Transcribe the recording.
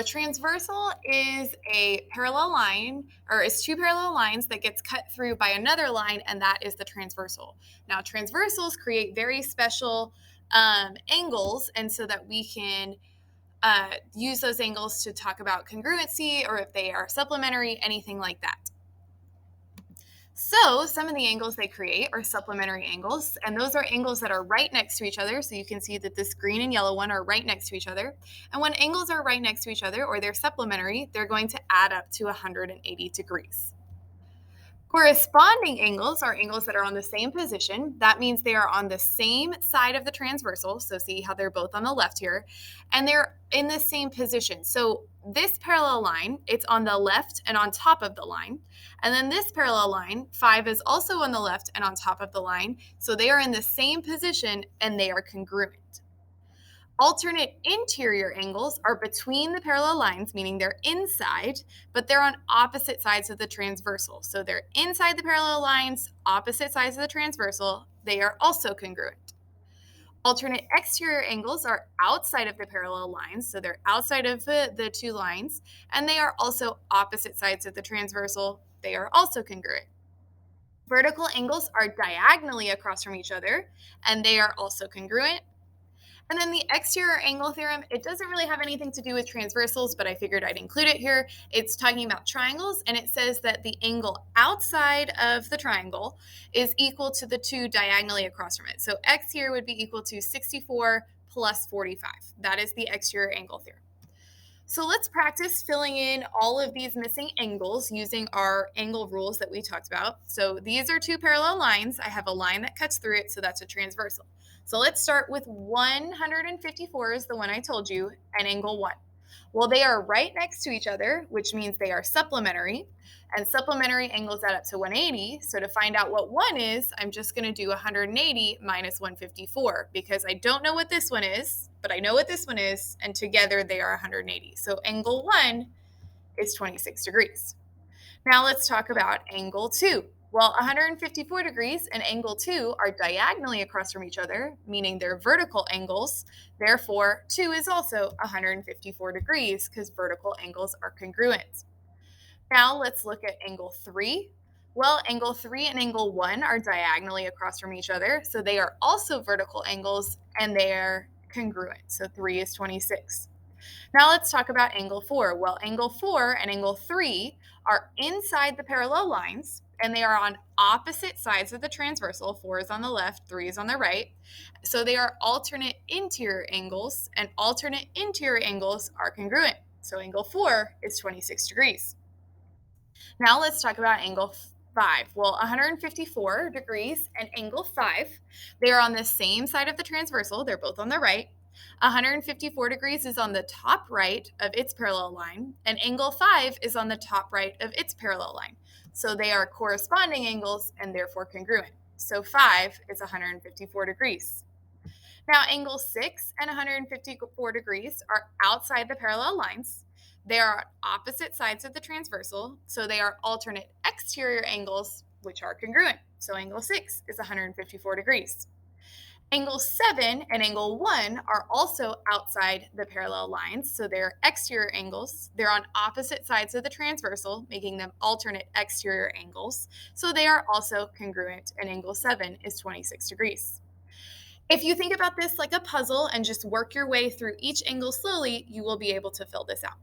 a transversal is a parallel line, or is two parallel lines that gets cut through by another line, and that is the transversal. Now, transversals create very special angles, and so that we can use those angles to talk about congruency, or if they are supplementary, anything like that. So some of the angles they create are supplementary angles, and those are angles that are right next to each other. So you can see that this green and yellow one are right next to each other. And when angles are right next to each other, or they're supplementary, they're going to add up to 180 degrees. Corresponding angles are angles that are on the same position. That means they are on the same side of the transversal. So see how they're both on the left here, and they're in the same position. So this parallel line, it's on the left and on top of the line. And then this parallel line, 5, is also on the left and on top of the line. So they are in the same position and they are congruent. Alternate interior angles are between the parallel lines, meaning they're inside, but they're on opposite sides of the transversal. So they're inside the parallel lines, opposite sides of the transversal. They are also congruent. Alternate exterior angles are outside of the parallel lines, so they're outside of the two lines, and they are also opposite sides of the transversal. They are also congruent. Vertical angles are diagonally across from each other, and they are also congruent. And then the exterior angle theorem, it doesn't really have anything to do with transversals, but I figured I'd include it here. It's talking about triangles, and it says that the angle outside of the triangle is equal to the two diagonally across from it. So x here would be equal to 64 plus 45. That is the exterior angle theorem. So let's practice filling in all of these missing angles using our angle rules that we talked about. So these are two parallel lines. I have a line that cuts through it, so that's a transversal. So let's start with 154 is the one I told you, and angle 1. Well, they are right next to each other, which means they are supplementary, and supplementary angles add up to 180. So to find out what 1 is, I'm just going to do 180 minus 154 because I don't know what this one is, but I know what this one is, and together they are 180. So angle 1 is 26 degrees. Now let's talk about angle 2. Well, 154 degrees and angle 2 are diagonally across from each other, meaning they're vertical angles. Therefore, 2 is also 154 degrees because vertical angles are congruent. Now let's look at angle 3. Well, angle 3 and angle 1 are diagonally across from each other, so they are also vertical angles and they are congruent. So 3 is 26. Now let's talk about angle 4. Well, angle 4 and angle 3 are inside the parallel lines, and they are on opposite sides of the transversal. 4 is on the left, 3 is on the right. So they are alternate interior angles, and alternate interior angles are congruent. So angle 4 is 26 degrees. Now let's talk about angle 5. Well, 154 degrees and angle 5, they are on the same side of the transversal. They're both on the right. 154 degrees is on the top right of its parallel line, and angle 5 is on the top right of its parallel line. So they are corresponding angles and therefore congruent. So 5 is 154 degrees. Now, angle 6 and 154 degrees are outside the parallel lines. They are on opposite sides of the transversal, so they are alternate exterior angles, which are congruent. So angle 6 is 154 degrees. Angle 7 and angle 1 are also outside the parallel lines, so they're exterior angles. They're on opposite sides of the transversal, making them alternate exterior angles. So they are also congruent, and angle 7 is 26 degrees. If you think about this like a puzzle and just work your way through each angle slowly, you will be able to fill this out.